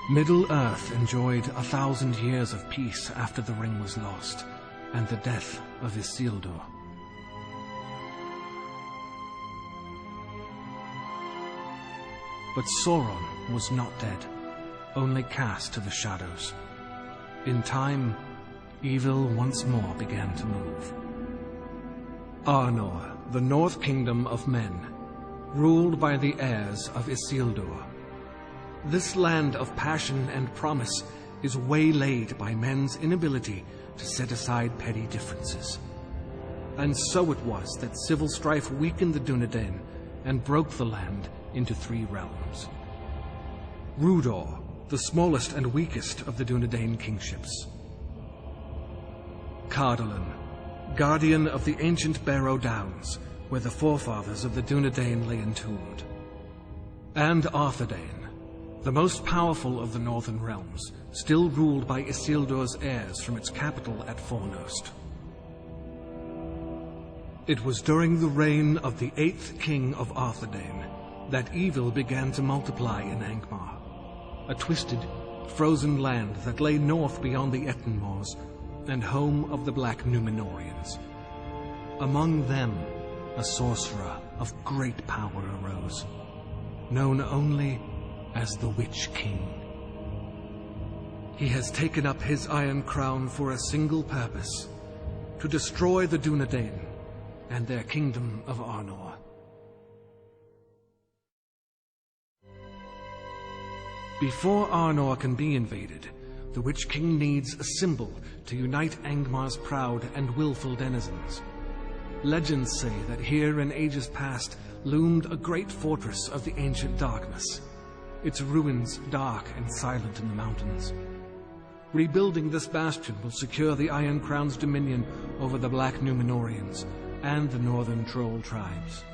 Middle-earth enjoyed 1,000 years of peace after the ring was lost, and the death of Isildur. But Sauron was not dead, only cast to the shadows. In time, evil once more began to move. Arnor, the North Kingdom of men, ruled by the heirs of Isildur. This land of passion and promise is waylaid by men's inability to set aside petty differences. And so it was that civil strife weakened the Dunedain and broke the land into 3 realms. Rudor, the smallest and weakest of the Dunedain kingships. Cardolan, guardian of the ancient Barrow Downs, where the forefathers of the Dunedain lay entombed. And Arthedain, the most powerful of the northern realms, still ruled by Isildur's heirs from its capital at Fornost. It was during the reign of the 8th king of Arthedain that evil began to multiply in Angmar, a twisted, frozen land that lay north beyond the Etten Moors and home of the Black Númenóreans. Among them, a sorcerer of great power arose, known only as the Witch King. He has taken up his iron crown for a single purpose: to destroy the Dunedain and their kingdom of Arnor. Before Arnor can be invaded, the Witch King needs a symbol to unite Angmar's proud and willful denizens. Legends say that here in ages past loomed a great fortress of the ancient darkness, its ruins dark and silent in the mountains. Rebuilding this bastion will secure the Iron Crown's dominion over the Black Númenóreans and the northern troll tribes.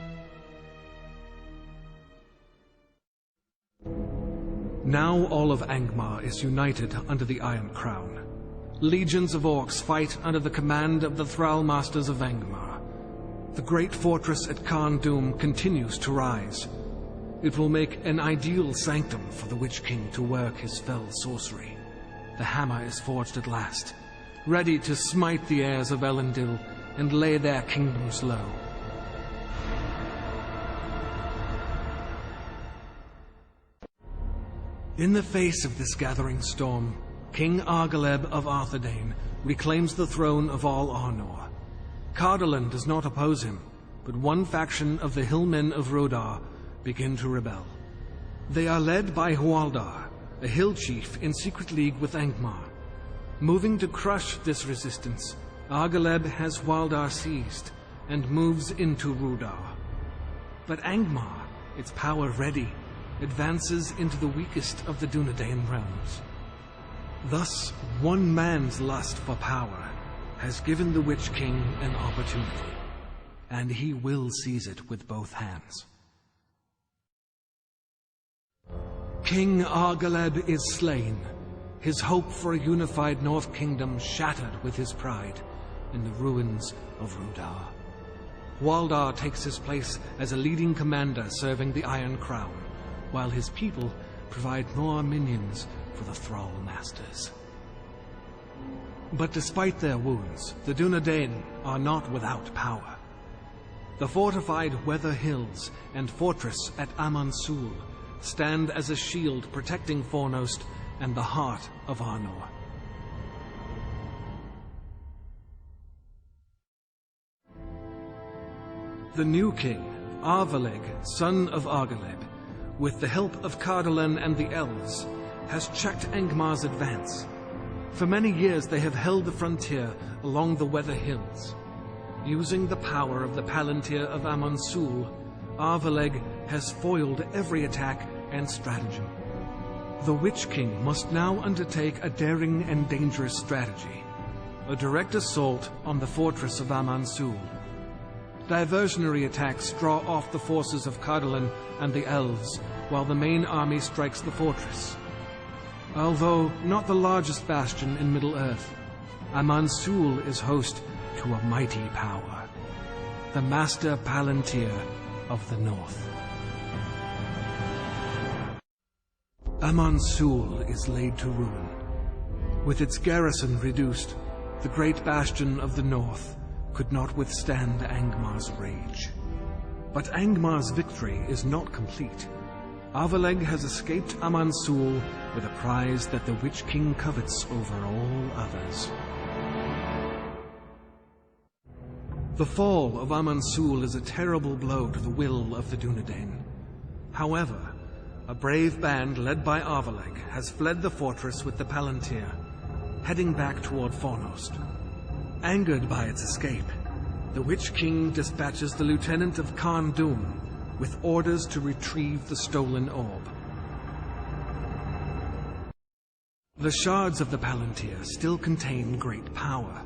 Now all of Angmar is united under the Iron Crown. Legions of orcs fight under the command of the Thrall Masters of Angmar. The great fortress at Khan Dûm continues to rise. It will make an ideal sanctum for the Witch King to work his fell sorcery. The hammer is forged at last, ready to smite the heirs of Elendil and lay their kingdoms low. In the face of this gathering storm, King Argaleb of Arthedain reclaims the throne of all Arnor. Cardolan does not oppose him, but one faction of the Hillmen of Rodar begin to rebel. They are led by Hwaldar, a hill chief in secret league with Angmar. Moving to crush this resistance, Argaleb has Hwaldar seized and moves into Rudar. But Angmar, its power ready, advances into the weakest of the Dunedain realms. Thus, one man's lust for power has given the Witch King an opportunity, and he will seize it with both hands. King Argaleb is slain, his hope for a unified North Kingdom shattered with his pride in the ruins of Rudar. Hwaldar takes his place as a leading commander serving the Iron Crown, while his people provide more minions for the Thrall Masters. But despite their wounds, the Dunedain are not without power. The fortified Weather Hills and fortress at Aman-Sul stand as a shield protecting Fornost and the heart of Arnor. The new king, Arvaleg, son of Argaleb, with the help of Cardolan and the elves, has checked Angmar's advance. For many years they have held the frontier along the Weather Hills. Using the power of the Palantir of Aman-Sul, Arvaleg has foiled every attack and stratagem. The Witch King must now undertake a daring and dangerous strategy, a direct assault on the fortress of Aman-Sul. Diversionary attacks draw off the forces of Cardolan and the elves, while the main army strikes the fortress. Although not the largest bastion in Middle-earth, Aman-Sul is host to a mighty power, the Master Palantir of the North. Amon Sul is laid to ruin. With its garrison reduced, the great bastion of the north could not withstand Angmar's rage. But Angmar's victory is not complete. Arvaleg has escaped Amon Sul with a prize that the Witch King covets over all others. The fall of Amon Sul is a terrible blow to the will of the Dunedain. However, a brave band led by Arvaleg has fled the fortress with the Palantir, heading back toward Fornost. Angered by its escape, the Witch King dispatches the lieutenant of Khan Dum with orders to retrieve the stolen orb. The shards of the Palantir still contain great power.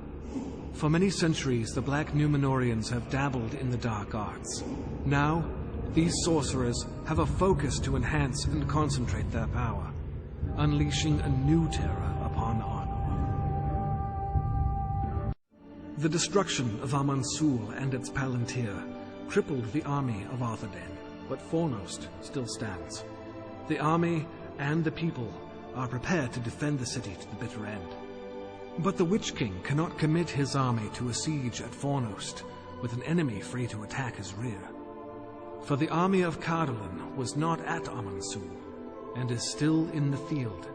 For many centuries, the Black Numenorians have dabbled in the dark arts. Now, these sorcerers have a focus to enhance and concentrate their power, unleashing a new terror upon Arnor. The destruction of Amon Sul and its Palantir crippled the army of Arthedain, but Fornost still stands. The army and the people are prepared to defend the city to the bitter end. But the Witch King cannot commit his army to a siege at Fornost with an enemy free to attack his rear. For the army of Cardolan was not at Amon Sul and is still in the field.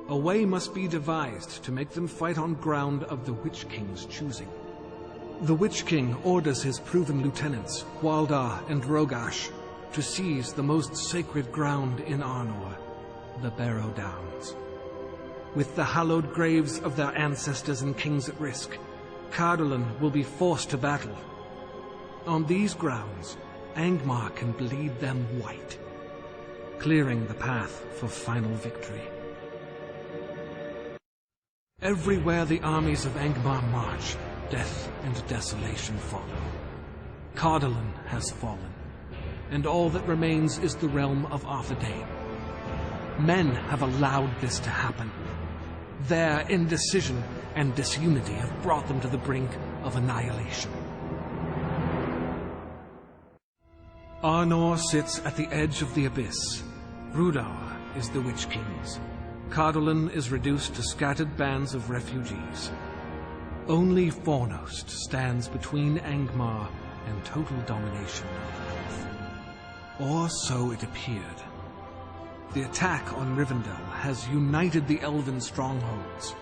A way must be devised to make them fight on ground of the Witch King's choosing. The Witch King orders his proven lieutenants, Waldar and Rogash, to seize the most sacred ground in Arnor, the Barrow Downs. With the hallowed graves of their ancestors and kings at risk, Cardolan will be forced to battle. On these grounds, Angmar can bleed them white, clearing the path for final victory. Everywhere the armies of Angmar march, death and desolation follow. Cardolan has fallen, and all that remains is the realm of Arthedain. Men have allowed this to happen. Their indecision and disunity have brought them to the brink of annihilation. Arnor sits at the edge of the abyss. Rudar is the Witch King's. Cardolan is reduced to scattered bands of refugees. Only Fornost stands between Angmar and total domination of Earth. Or so it appeared. The attack on Rivendell has united the elven strongholds.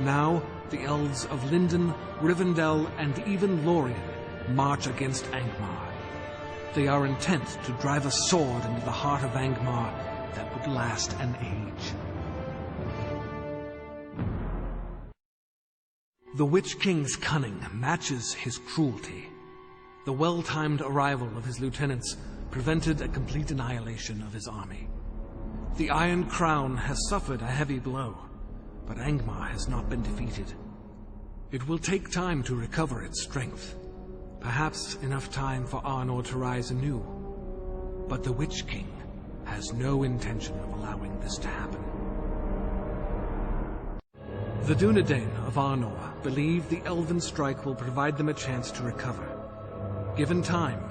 Now, the elves of Lindon, Rivendell, and even Lorien march against Angmar. They are intent to drive a sword into the heart of Angmar that would last an age. The Witch King's cunning matches his cruelty. The well-timed arrival of his lieutenants prevented a complete annihilation of his army. The Iron Crown has suffered a heavy blow, but Angmar has not been defeated. It will take time to recover its strength, perhaps enough time for Arnor to rise anew. But the Witch King has no intention of allowing this to happen. The Dunedain of Arnor believe the Elven Strike will provide them a chance to recover. Given time,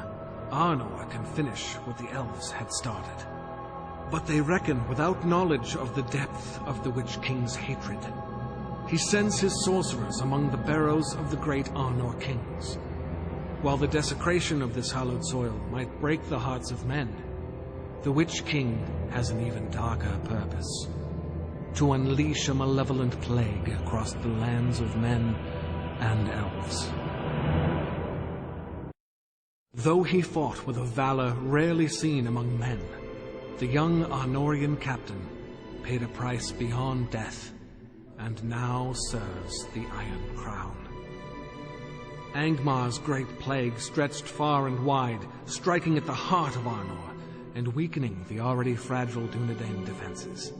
Arnor can finish what the elves had started. But they reckon without knowledge of the depth of the Witch King's hatred. He sends his sorcerers among the barrows of the great Arnor kings. While the desecration of this hallowed soil might break the hearts of men, the Witch King has an even darker purpose: to unleash a malevolent plague across the lands of men and elves. Though he fought with a valor rarely seen among men, the young Arnorian captain paid a price beyond death, and now serves the Iron Crown. Angmar's great plague stretched far and wide, striking at the heart of Arnor and weakening the already fragile Dunedain defenses.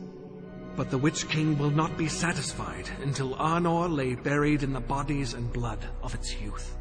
But the Witch King will not be satisfied until Arnor lay buried in the bodies and blood of its youth.